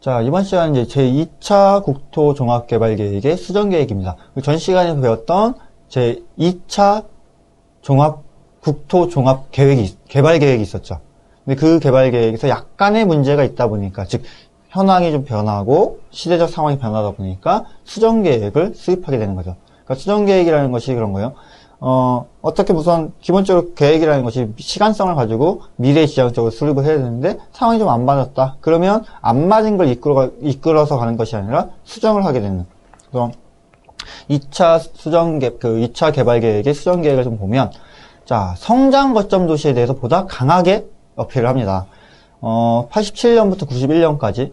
자, 이번 시간은 이제 제2차 국토종합개발계획의 수정계획입니다. 전 시간에 배웠던 제2차 개발계획이 있었죠. 근데 그 개발계획에서 약간의 문제가 있다 보니까, 즉, 현황이 좀 변하고, 시대적 상황이 변하다 보니까 수정계획을 수립하게 되는 거죠. 그러니까 수정계획이라는 것이 그런 거예요. 어떻게 우선 기본적으로 계획이라는 것이 시간성을 가지고 미래 지향적으로 수립을 해야 되는데 상황이 좀 안 맞았다. 그러면 안 맞은 걸 이끌어서 가는 것이 아니라 수정을 하게 되는. 그래서 2차 개발 계획의 수정 계획을 좀 보면, 자, 성장 거점 도시에 대해서 보다 강하게 어필을 합니다. 87년부터 91년까지,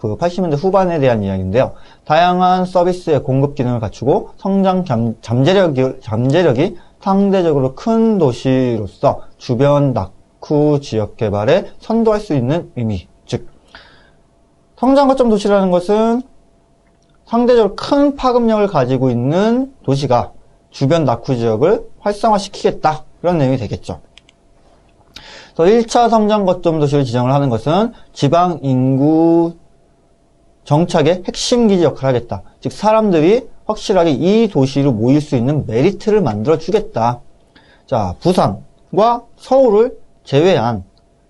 80년대 후반에 대한 이야기인데요. 다양한 서비스의 공급 기능을 갖추고 성장 잠재력이 상대적으로 큰 도시로서 주변 낙후 지역 개발에 선도할 수 있는 의미. 즉, 성장 거점 도시라는 것은 상대적으로 큰 파급력을 가지고 있는 도시가 주변 낙후 지역을 활성화시키겠다. 그런 내용이 되겠죠. 1차 성장 거점 도시를 지정을 하는 것은 지방 인구 정착의 핵심 기지 역할을 하겠다. 즉 사람들이 확실하게 이 도시로 모일 수 있는 메리트를 만들어 주겠다. 자, 부산과 서울을 제외한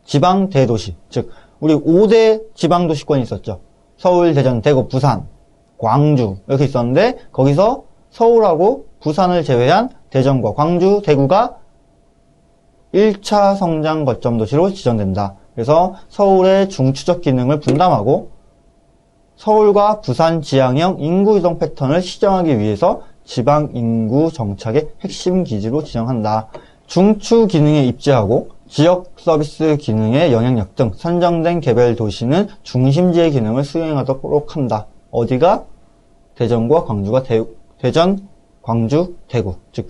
지방 대도시, 즉 우리 5대 지방 도시권이 있었죠. 서울, 대전, 대구, 부산, 광주 이렇게 있었는데 거기서 서울하고 부산을 제외한 대전과 광주, 대구가 1차 성장 거점 도시로 지정된다. 그래서 서울의 중추적 기능을 분담하고 서울과 부산 지향형 인구 이동 패턴을 시정하기 위해서 지방 인구 정착의 핵심 기지로 지정한다. 중추 기능에 입지하고 지역 서비스 기능의 영향력 등 선정된 개별 도시는 중심지의 기능을 수행하도록 한다. 어디가? 대전과 광주가 대전, 광주, 대구. 즉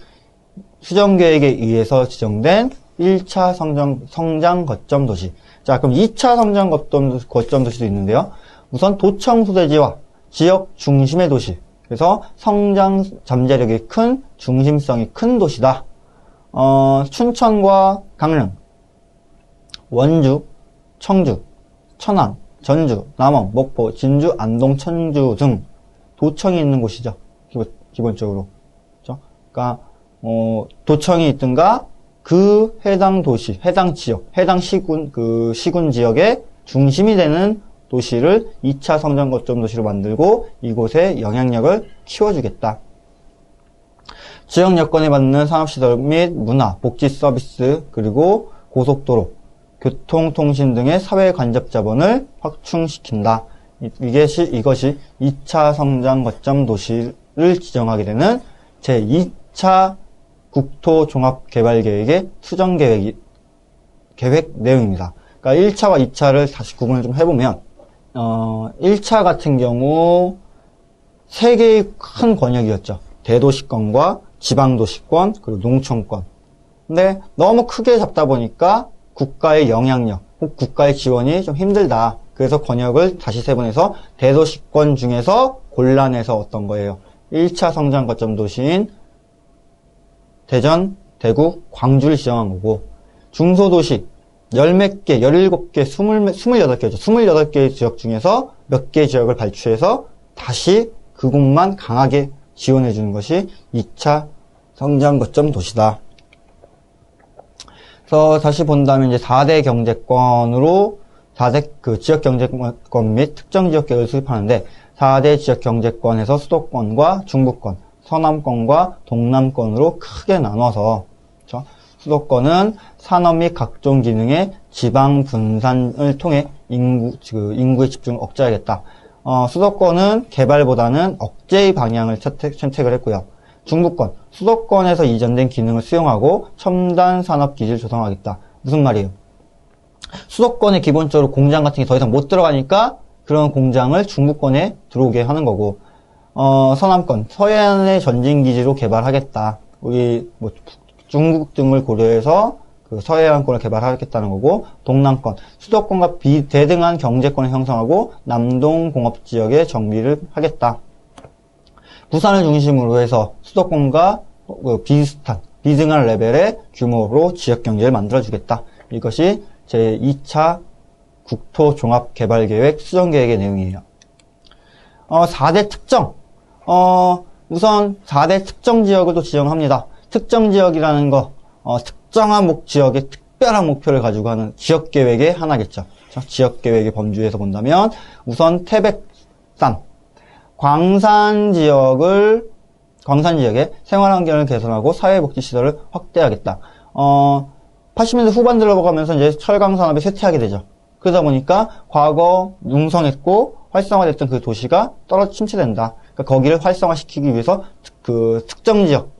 수정계획에 의해서 지정된 1차 성장 거점 도시. 자, 그럼 2차 성장 거점 도시도 있는데요. 우선 도청 소재지와 지역 중심의 도시. 그래서 성장 잠재력이 큰, 중심성이 큰 도시다. 춘천과 강릉, 원주, 청주, 천안, 전주, 남원, 목포, 진주, 안동, 천주 등 도청이 있는 곳이죠. 기본적으로. 그렇죠? 그러니까 도청이 있든가 그 해당 도시, 해당 지역, 해당 시군 지역의 중심이 되는 도시를 2차 성장 거점 도시로 만들고 이곳의 영향력을 키워주겠다. 지역 여건에 맞는 산업시설 및 문화, 복지 서비스, 그리고 고속도로, 교통, 통신 등의 사회 간접 자본을 확충시킨다. 이것이 2차 성장 거점 도시를 지정하게 되는 제2차 국토종합개발계획의 수정계획 내용입니다. 그러니까 1차와 2차를 다시 구분을 좀 해보면 1차 같은 경우 3개의 큰 권역이었죠. 대도시권과 지방도시권 그리고 농촌권. 근데 너무 크게 잡다 보니까 국가의 영향력, 혹 국가의 지원이 좀 힘들다. 그래서 권역을 다시 세분해서 대도시권 중에서 골라내서 어떤 거예요. 1차 성장 거점 도시인 대전, 대구, 광주를 지정한 거고 중소도시 10몇 개, 17개, 28개죠. 28개의 지역 중에서 몇 개의 지역을 발췌해서 다시 그곳만 강하게 지원해 주는 것이 2차 성장 거점 도시다. 그래서 다시 본다면 이제 4대 경제권으로 4대 지역 경제권 및 특정 지역 계획을 수립하는데 4대 지역 경제권에서 수도권과 중부권, 서남권과 동남권으로 크게 나눠서 그렇죠? 수도권은 산업 및 각종 기능의 지방 분산을 통해 인구의 집중을 억제하겠다. 수도권은 개발보다는 억제의 방향을 선택을 했고요. 중부권, 수도권에서 이전된 기능을 수용하고 첨단 산업 기지를 조성하겠다. 무슨 말이에요? 수도권에 기본적으로 공장 같은 게 더 이상 못 들어가니까 그런 공장을 중부권에 들어오게 하는 거고, 서남권, 서해안의 전진기지로 개발하겠다. 우리, 중국 등을 고려해서 그 서해안권을 개발하겠다는 거고, 동남권, 수도권과 비대등한 경제권을 형성하고, 남동공업지역의 정비를 하겠다. 부산을 중심으로 해서 수도권과 비등한 레벨의 규모로 지역경제를 만들어주겠다. 이것이 제2차 국토종합개발계획 수정계획의 내용이에요. 4대 특정. 우선 4대 특정 지역을 또 지정합니다. 특정 지역이라는 거, 특정한 지역의 특별한 목표를 가지고 하는 지역계획의 하나겠죠. 지역계획의 범주에서 본다면 우선 태백산, 광산 지역에 생활환경을 개선하고 사회복지시설을 확대하겠다. 80년대 후반 들어가면서 이제 철강산업이 쇠퇴하게 되죠. 그러다 보니까 과거 융성했고 활성화됐던 그 도시가 침체된다. 그러니까 거기를 활성화시키기 위해서 그 특정 지역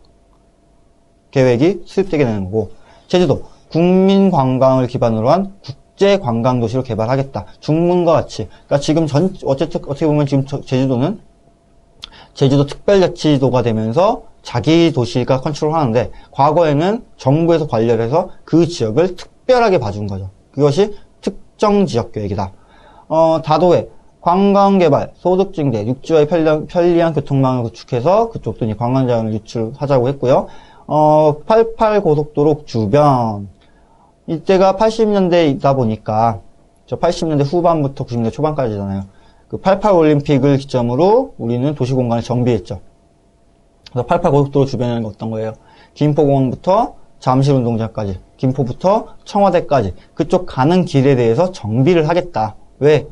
계획이 수립되게 되는 거고, 제주도 국민 관광을 기반으로 한 국제 관광 도시로 개발하겠다. 중문과 같이. 그러니까 지금 어떻게 보면 지금 제주도는 제주도 특별자치도가 되면서 자기 도시가 컨트롤하는데, 과거에는 정부에서 관리를 해서 그 지역을 특별하게 봐준 거죠. 그것이 특정 지역 계획이다. 다도해 관광개발, 소득증대, 육지와의 편리한 교통망을 구축해서 그쪽도 이제 관광자원을 유출하자고 했고요. 88 고속도로 주변. 이때가 80년대이다 보니까, 80년대 후반부터 90년대 초반까지잖아요. 그 88 올림픽을 기점으로 우리는 도시공간을 정비했죠. 그래서 88 고속도로 주변에는 어떤 거예요? 김포공항부터 잠실운동장까지, 김포부터 청와대까지, 그쪽 가는 길에 대해서 정비를 하겠다. 왜?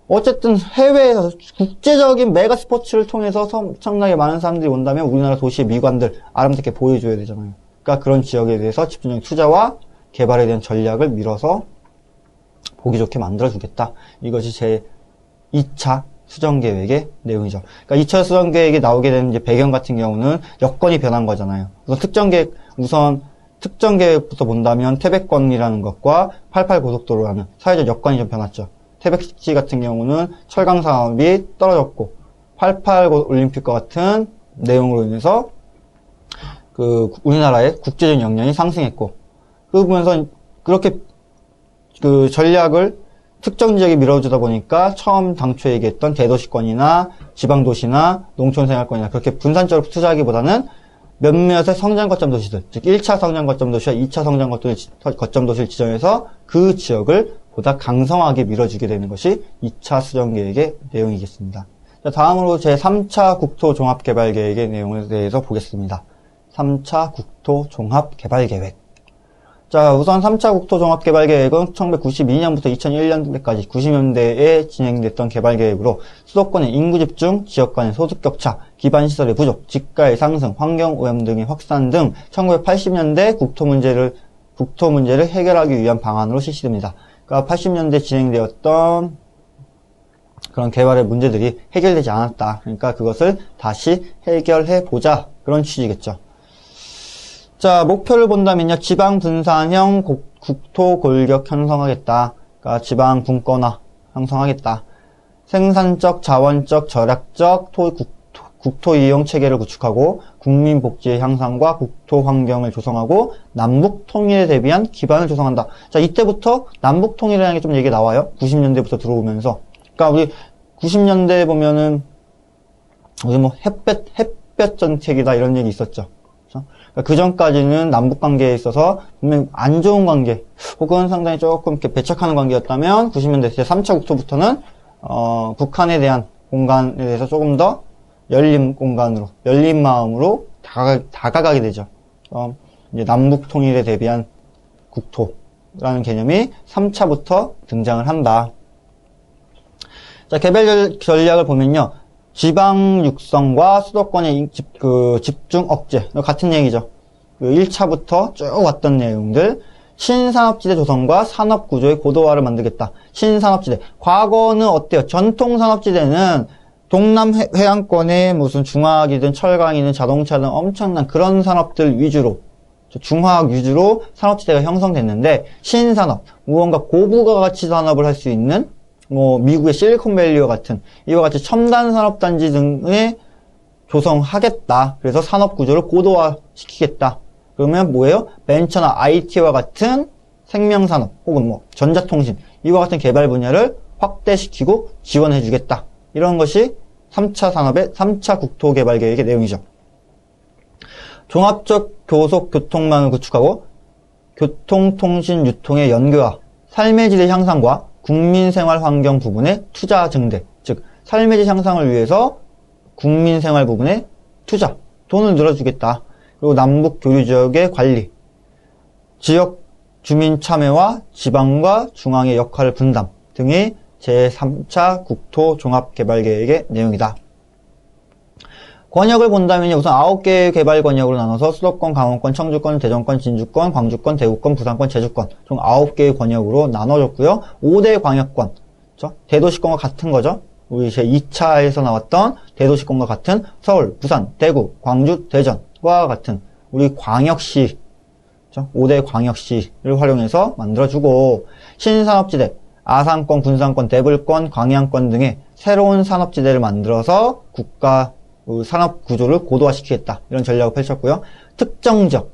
어쨌든 해외에서 국제적인 메가 스포츠를 통해서 엄청나게 많은 사람들이 온다면 우리나라 도시의 미관들 아름답게 보여줘야 되잖아요. 그러니까 그런 지역에 대해서 집중적인 투자와 개발에 대한 전략을 밀어서 보기 좋게 만들어주겠다. 이것이 제 2차 수정계획의 내용이죠. 그러니까 2차 수정계획이 나오게 된 이제 배경 같은 경우는 여건이 변한 거잖아요. 우선 특정계획부터 본다면 태백권이라는 것과 88 고속도로라는 사회적 여건이 좀 변했죠. 태백시 같은 경우는 철강 사업이 떨어졌고 88 올림픽과 같은 내용으로 인해서 그 우리나라의 국제적 역량이 상승했고, 그 보면서 그렇게 그 전략을 특정 지역에 밀어주다 보니까 처음 당초 얘기했던 대도시권이나 지방도시나 농촌생활권이나 그렇게 분산적으로 투자하기보다는 몇몇의 성장 거점 도시들, 즉 1차 성장 거점 도시와 2차 성장 거점 도시를 지정해서 그 지역을 보다 강성하게 밀어주게 되는 것이 2차 수정계획의 내용이겠습니다. 자, 다음으로 제 3차 국토종합개발계획의 내용에 대해서 보겠습니다. 3차 국토종합개발계획. 자, 우선 3차 국토종합개발계획은 1992년부터 2001년까지 90년대에 진행됐던 개발계획으로 수도권의 인구 집중, 지역 간의 소득 격차, 기반시설의 부족, 집가의 상승, 환경오염 등의 확산 등 1980년대 국토 문제를 해결하기 위한 방안으로 실시됩니다. 그러니까 80년대 진행되었던 그런 개발의 문제들이 해결되지 않았다. 그러니까 그것을 다시 해결해보자. 그런 취지겠죠. 자, 목표를 본다면요. 지방 분산형 국토 골격 형성하겠다. 그러니까 지방 분권화 형성하겠다. 생산적, 자원적, 절약적 국토 이용 체계를 구축하고 국민 복지의 향상과 국토 환경을 조성하고 남북 통일에 대비한 기반을 조성한다. 자, 이때부터 남북 통일이라는 게 좀 얘기 나와요. 90년대부터 들어오면서. 그러니까 우리 90년대에 보면은 우리 뭐 햇볕 정책이다 이런 얘기 있었죠. 그 전까지는 남북 관계에 있어서 분명히 안 좋은 관계, 혹은 상당히 조금 이렇게 배척하는 관계였다면 90년대 제 3차 국토부터는 북한에 대한 공간에 대해서 조금 더 열린 공간으로, 열린 마음으로 다가가게 되죠. 이제 남북 통일에 대비한 국토라는 개념이 3차부터 등장을 한다. 자, 개발 전략을 보면요. 지방 육성과 수도권의 집중 억제. 같은 얘기죠. 1차부터 쭉 왔던 내용들. 신산업지대 조성과 산업구조의 고도화를 만들겠다. 신산업지대. 과거는 어때요? 전통산업지대는 동남 해안권의 무슨 중화학이든 철강이든 자동차든 엄청난 그런 산업들 위주로, 중화학 위주로 산업지대가 형성됐는데, 신산업, 무언가 고부가 가치 산업을 할 수 있는 뭐 미국의 실리콘밸리와 같은 이와 같이 첨단 산업단지 등을 조성하겠다. 그래서 산업구조를 고도화시키겠다. 그러면 뭐예요? 벤처나 IT와 같은 생명산업 혹은 뭐 전자통신 이와 같은 개발 분야를 확대시키고 지원해주겠다. 이런 것이 3차 국토개발계획의 내용이죠. 종합적 교속 교통망을 구축하고 교통통신 유통의 연계화, 삶의 질의 향상과 국민생활 환경 부분의 투자 증대, 즉 삶의 질 향상을 위해서 국민생활 부분에 투자, 돈을 늘어주겠다. 그리고 남북 교류 지역의 관리, 지역 주민 참여와 지방과 중앙의 역할 분담 등이 제3차 국토 종합개발계획의 내용이다. 권역을 본다면 우선 9개의 개발 권역으로 나눠서 수도권, 강원권, 청주권, 대전권, 진주권, 광주권, 대구권, 부산권, 제주권 총 9개의 권역으로 나눠졌고요. 5대 광역권, 그렇죠? 대도시권과 같은 거죠. 우리 제2차에서 나왔던 대도시권과 같은 서울, 부산, 대구, 광주, 대전과 같은 우리 광역시, 그렇죠? 5대 광역시를 활용해서 만들어주고, 신산업지대, 아산권, 군산권, 대불권, 광양권 등의 새로운 산업지대를 만들어서 국가 산업 구조를 고도화시키겠다. 이런 전략을 펼쳤고요. 특정 지역,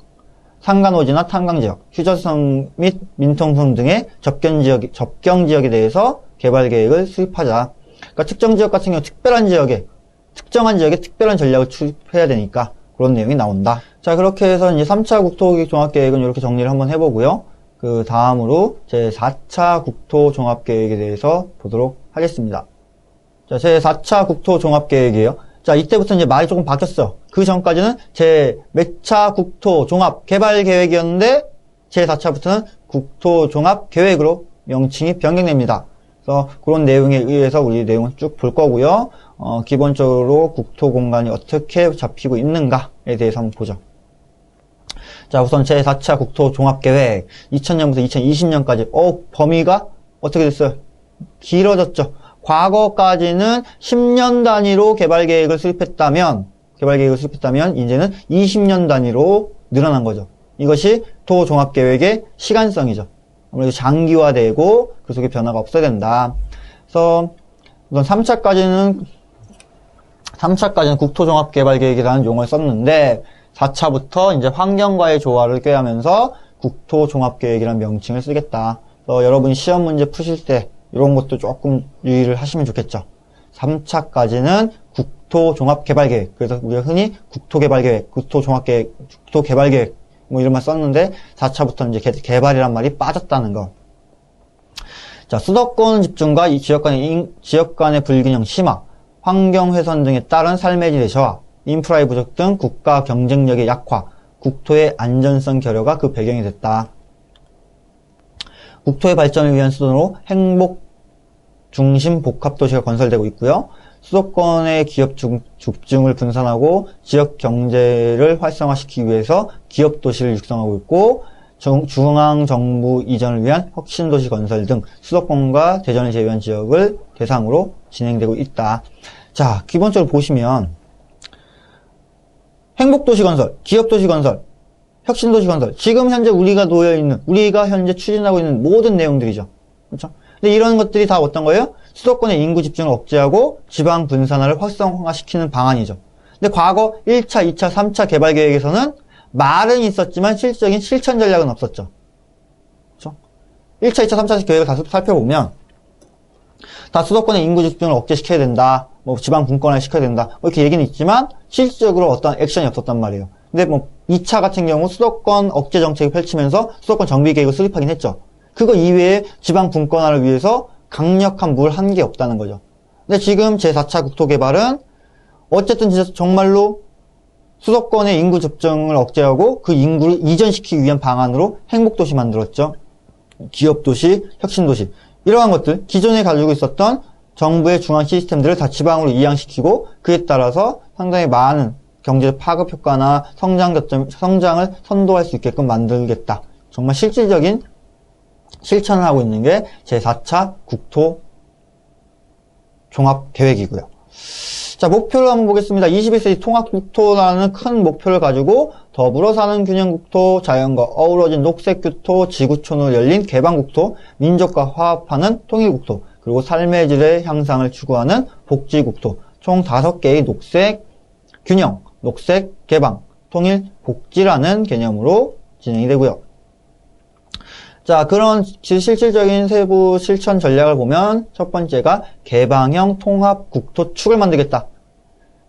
산간오지나 탄광지역, 휴전성 및 민통성 등의 접경 지역에 대해서 개발 계획을 수립하자. 그러니까 특정 지역 같은 경우 특정한 지역에 특별한 전략을 수립해야 되니까 그런 내용이 나온다. 자, 그렇게 해서 이제 3차 국토 종합계획은 이렇게 정리를 한번 해보고요. 그 다음으로 제 4차 국토 종합계획에 대해서 보도록 하겠습니다. 자, 제 4차 국토 종합계획이에요. 자, 이때부터 이제 말이 조금 바뀌었어. 그 전까지는 제 몇 차 국토 종합 개발 계획이었는데 제 4차부터는 국토 종합 계획으로 명칭이 변경됩니다. 그래서 그런 내용에 의해서 우리 내용을 쭉 볼 거고요. 기본적으로 국토 공간이 어떻게 잡히고 있는가에 대해서 한번 보죠. 자, 우선 제 4차 국토 종합 계획 2000년부터 2020년까지 범위가 어떻게 됐어요? 길어졌죠. 과거까지는 10년 단위로 개발 계획을 수립했다면 이제는 20년 단위로 늘어난 거죠. 이것이 도 종합 계획의 시간성이죠. 아무래도 장기화되고 그 속에 변화가 없어야 된다. 그래서 우선 3차까지는 국토 종합 개발 계획이라는 용어를 썼는데 4차부터 이제 환경과의 조화를 꾀하면서 국토 종합 계획이라는 명칭을 쓰겠다. 그래서 여러분이 시험 문제 푸실 때 이런 것도 조금 유의를 하시면 좋겠죠. 3차까지는 국토종합개발계획. 그래서 우리가 흔히 국토개발계획, 국토종합계획, 국토개발계획 뭐 이런 말 썼는데 4차부터는 이제 개발이란 말이 빠졌다는 거. 자, 수도권 집중과 이 지역 간의 불균형 심화, 환경 훼손 등에 따른 삶의 질의 저하, 인프라의 부족 등 국가 경쟁력의 약화, 국토의 안전성 결여가 그 배경이 됐다. 국토의 발전을 위한 수단으로 행복 중심 복합도시가 건설되고 있고요. 수도권의 기업 집중을 분산하고 지역 경제를 활성화시키기 위해서 기업도시를 육성하고 있고 중앙정부 이전을 위한 혁신도시 건설 등 수도권과 대전을 제외한 지역을 대상으로 진행되고 있다. 자, 기본적으로 보시면 행복도시 건설, 기업도시 건설, 혁신도시 건설. 지금 현재 우리가 현재 추진하고 있는 모든 내용들이죠. 그렇죠? 근데 이런 것들이 다 어떤 거예요? 수도권의 인구 집중을 억제하고 지방 분산화를 활성화시키는 방안이죠. 근데 과거 1차, 2차, 3차 개발 계획에서는 말은 있었지만 실질적인 실천 전략은 없었죠. 그렇죠? 1차, 2차, 3차 계획을 다 살펴보면 다 수도권의 인구 집중을 억제시켜야 된다. 뭐 지방 분권화 시켜야 된다. 뭐 이렇게 얘기는 있지만 실질적으로 어떤 액션이 없었단 말이에요. 근데 뭐 2차 같은 경우 수도권 억제 정책을 펼치면서 수도권 정비 계획을 수립하긴 했죠. 그거 이외에 지방 분권화를 위해서 강력한 물 한 개 없다는 거죠. 근데 지금 제4차 국토개발은 어쨌든 진짜 정말로 수도권의 인구 집중을 억제하고 그 인구를 이전시키기 위한 방안으로 행복도시 만들었죠. 기업도시, 혁신도시. 이러한 것들, 기존에 가지고 있었던 정부의 중앙 시스템들을 다 지방으로 이양시키고 그에 따라서 상당히 많은 경제 파급 효과나 성장을 선도할 수 있게끔 만들겠다. 정말 실질적인 실천을 하고 있는 게 제4차 국토 종합 계획이고요. 자, 목표를 한번 보겠습니다. 21세기 통합국토라는 큰 목표를 가지고 더불어 사는 균형국토, 자연과 어우러진 녹색국토, 지구촌으로 열린 개방국토, 민족과 화합하는 통일국토, 그리고 삶의 질의 향상을 추구하는 복지국토, 총 5개의 녹색 균형, 녹색 개방, 통일 복지라는 개념으로 진행이 되고요. 자, 그런 실질적인 세부 실천 전략을 보면 첫 번째가 개방형 통합 국토축을 만들겠다.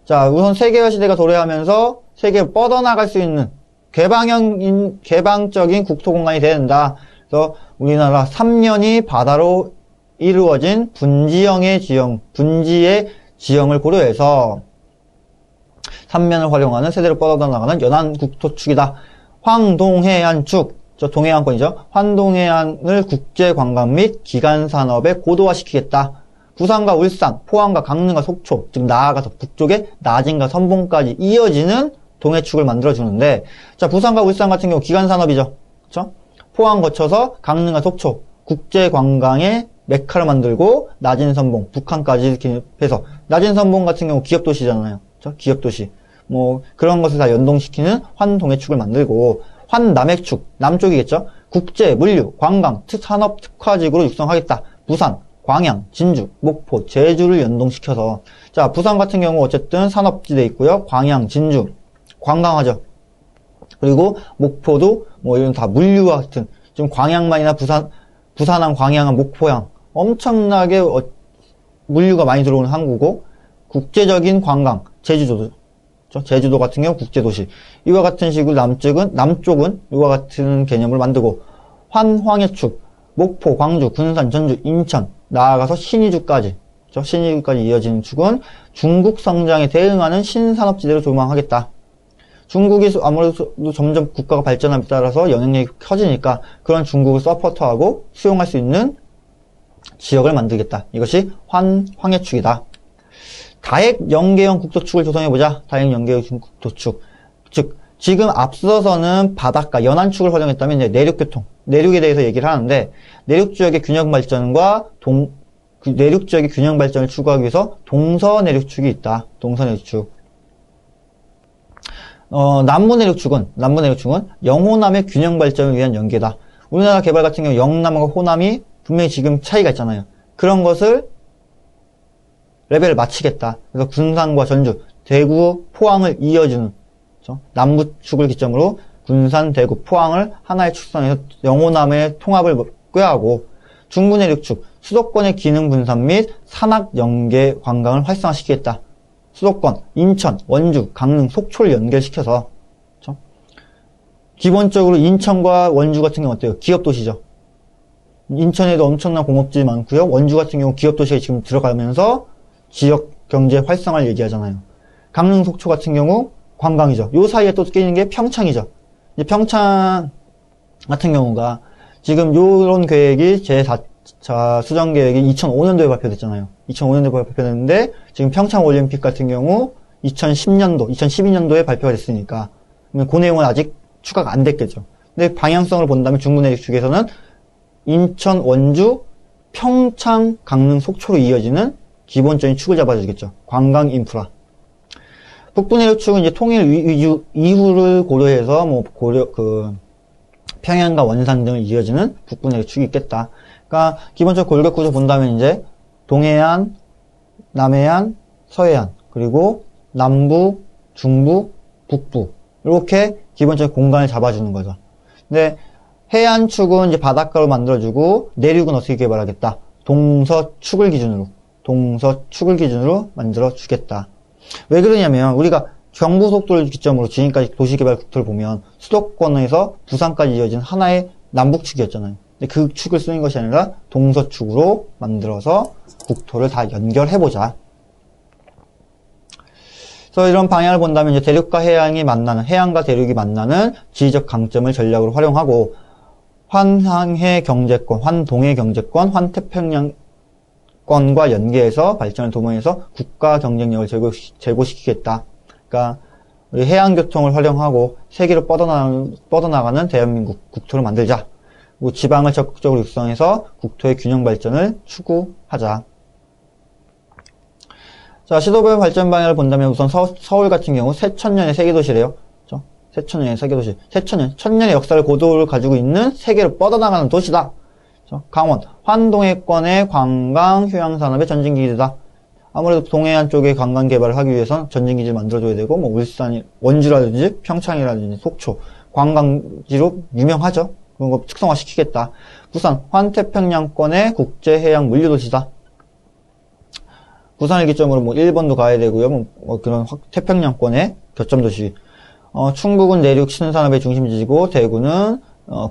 자, 우선 세계화 시대가 도래하면서 세계에 뻗어나갈 수 있는 개방적인 국토 공간이 돼야 된다. 그래서 우리나라 3면이 바다로 이루어진 분지의 지형을 고려해서 삼면을 활용하는 세대로 뻗어나가는 연안국토축이다. 황동해안축, 저 동해안권이죠. 황동해안을 국제관광 및 기간산업에 고도화시키겠다. 부산과 울산, 포항과 강릉과 속초, 즉 나아가서 북쪽에 나진과 선봉까지 이어지는 동해축을 만들어주는데, 자, 부산과 울산 같은 경우 기간산업이죠. 그렇죠? 포항 거쳐서 강릉과 속초, 국제관광의 메카를 만들고 나진 선봉, 북한까지 이렇게 해서 나진 선봉 같은 경우 기업도시잖아요. 그렇죠? 기업도시. 뭐 그런 것을 다 연동시키는 환동해축을 만들고, 환남해축, 남쪽이겠죠. 국제, 물류, 관광, 산업 특화지구로 육성하겠다. 부산, 광양, 진주, 목포, 제주를 연동시켜서, 자, 부산 같은 경우 어쨌든 산업지대 있고요. 광양, 진주, 관광하죠. 그리고 목포도 뭐 이런 다 물류와 같은, 지금 광양만이나 부산항, 광양항, 목포항 엄청나게 물류가 많이 들어오는 항구고, 국제적인 관광, 제주도 같은 경우 국제도시. 이와 같은 식으로 남쪽은 이와 같은 개념을 만들고, 환황해축, 목포, 광주, 군산, 전주, 인천, 나아가서 신의주까지 이어지는 축은 중국 성장에 대응하는 신산업지대로 조망하겠다. 중국이 아무래도 점점 국가가 발전함에 따라서 영향력이 커지니까 그런 중국을 서포트하고 수용할 수 있는 지역을 만들겠다. 이것이 황해축이다. 다액 연계형 국토축을 조성해보자. 다액 연계형 국토축. 즉, 지금 앞서서는 바닷가, 연안축을 활용했다면 이제 내륙교통, 내륙에 대해서 얘기를 하는데, 내륙 지역의 균형 발전과 내륙 지역의 균형 발전을 추구하기 위해서 동서내륙축이 있다. 동서내륙축. 남부내륙축은 영호남의 균형 발전을 위한 연계다. 우리나라 개발 같은 경우 영남과 호남이 분명히 지금 차이가 있잖아요. 그런 것을 레벨을 맞추겠다. 그래서 군산과 전주, 대구, 포항을 이어주는, 그렇죠? 남부축을 기점으로 군산, 대구, 포항을 하나의 축선에서 영호남의 통합을 꾀하고, 중부내륙축, 수도권의 기능 분산 및 산악 연계 관광을 활성화시키겠다. 수도권, 인천, 원주, 강릉, 속초를 연결시켜서, 그렇죠? 기본적으로 인천과 원주 같은 경우 어때요? 기업도시죠. 인천에도 엄청난 공업지이 많고요. 원주 같은 경우 기업도시가 지금 들어가면서 지역 경제 활성화를 얘기하잖아요. 강릉, 속초 같은 경우 관광이죠. 요 사이에 또 끼는 게 평창이죠. 이제 평창 같은 경우가 지금 요런 계획이 제4차 수정 계획이 2005년도에 발표됐잖아요. 2005년도에 발표됐는데 지금 평창 올림픽 같은 경우 2012년도에 발표가 됐으니까 그 내용은 아직 추가가 안 됐겠죠. 근데 방향성을 본다면 중부내륙 쪽에서는 인천, 원주, 평창, 강릉, 속초로 이어지는 기본적인 축을 잡아주겠죠. 관광 인프라. 북부내륙축은 이제 통일 이후를 고려해서 평양과 원산 등을 이어지는 북부내륙축이 있겠다. 그러니까 기본적으로 골격구조 본다면 이제 동해안, 남해안, 서해안, 그리고 남부, 중부, 북부 이렇게 기본적인 공간을 잡아주는 거죠. 근데 해안축은 이제 바닷가로 만들어주고 내륙은 어떻게 개발하겠다? 동서축을 기준으로 만들어주겠다. 왜 그러냐면 우리가 경부속도를 기점으로 지금까지 도시개발 국토를 보면 수도권에서 부산까지 이어진 하나의 남북축이었잖아요. 근데 그 축을 쓰는 것이 아니라 동서축으로 만들어서 국토를 다 연결해보자. 그래서 이런 방향을 본다면 이제 대륙과 해안과 대륙이 만나는 지리적 강점을 전략으로 활용하고 환항해 경제권, 환동해 경제권, 환태평양권과 연계해서 발전을 도모해서 국가 경쟁력을 제고시키겠다. 그러니까 우리 해양교통을 활용하고 세계로 뻗어나가는 대한민국 국토를 만들자. 그리고 지방을 적극적으로 육성해서 국토의 균형 발전을 추구하자. 자, 시도별 발전 방향을 본다면 우선 서울 같은 경우 새천년의 세계도시래요. 그렇죠? 새천년의 세계도시. 천년의 역사를 고도를 가지고 있는 세계로 뻗어나가는 도시다. 그렇죠? 강원, 환동해권의 관광, 휴양산업의 전진기지다. 아무래도 동해안 쪽에 관광 개발을 하기 위해서는 전진기지를 만들어줘야 되고, 울산이, 원주라든지 평창이라든지 속초, 관광지로 유명하죠. 그런 거 특성화시키겠다. 부산, 환태평양권의 국제해양 물류도시다. 부산을 기점으로 일본도 가야 되고요. 그런 태평양권의 교점도시. 충북은 내륙 신산업의 중심지고, 대구는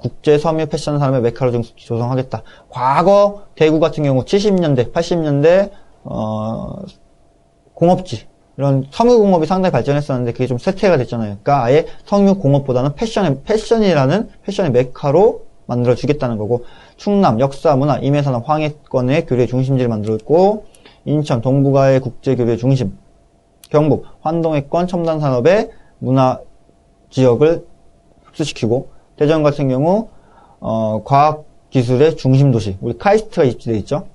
국제 섬유 패션 산업의 메카로 조성하겠다. 과거 대구 같은 경우 70년대, 80년대 공업지 이런 섬유공업이 상당히 발전했었는데 그게 좀 쇠퇴가 됐잖아요. 그러니까 아예 섬유공업보다는 패션이라는 패션의 메카로 만들어주겠다는 거고, 충남, 역사, 문화, 임해산업, 황해권의 교류의 중심지를 만들었고, 인천, 동북아의 국제교류의 중심, 경북, 환동해권 첨단산업의 문화지역을 흡수시키고, 대전 같은 경우 과학기술의 중심도시, 우리 카이스트가 입지되어 있죠.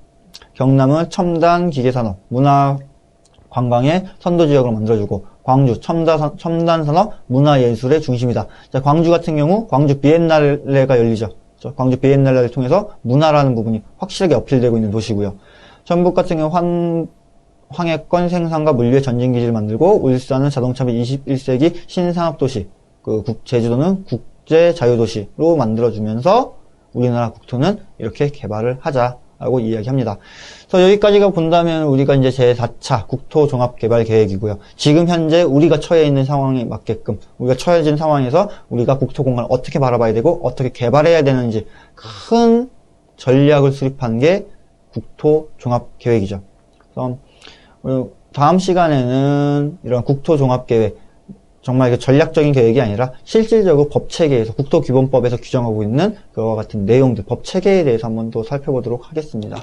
경남은 첨단 기계산업, 문화 관광의 선도지역으로 만들어주고, 광주 첨단산업 문화예술의 중심이다. 자, 광주 같은 경우 광주 비엔날레가 열리죠. 광주 비엔날레를 통해서 문화라는 부분이 확실하게 어필되고 있는 도시고요. 전북 같은 경우 황해권 생산과 물류의 전진기지를 만들고, 울산은 자동차 및 21세기 신산업도시, 제주도는 국제자유도시로 만들어주면서 우리나라 국토는 이렇게 개발을 하자라고 이야기합니다. 그래서 여기까지가 본다면 우리가 이제 제4차 국토종합개발계획이고요. 지금 현재 우리가 처해 있는 상황에 맞게끔, 우리가 처해진 상황에서 우리가 국토공간을 어떻게 바라봐야 되고 어떻게 개발해야 되는지 큰 전략을 수립한 게 국토종합계획이죠. 그래서 다음 시간에는 이런 국토종합계획, 정말 전략적인 계획이 아니라 실질적으로 법체계에서, 국토기본법에서 규정하고 있는 그와 같은 내용들, 법체계에 대해서 한번 더 살펴보도록 하겠습니다.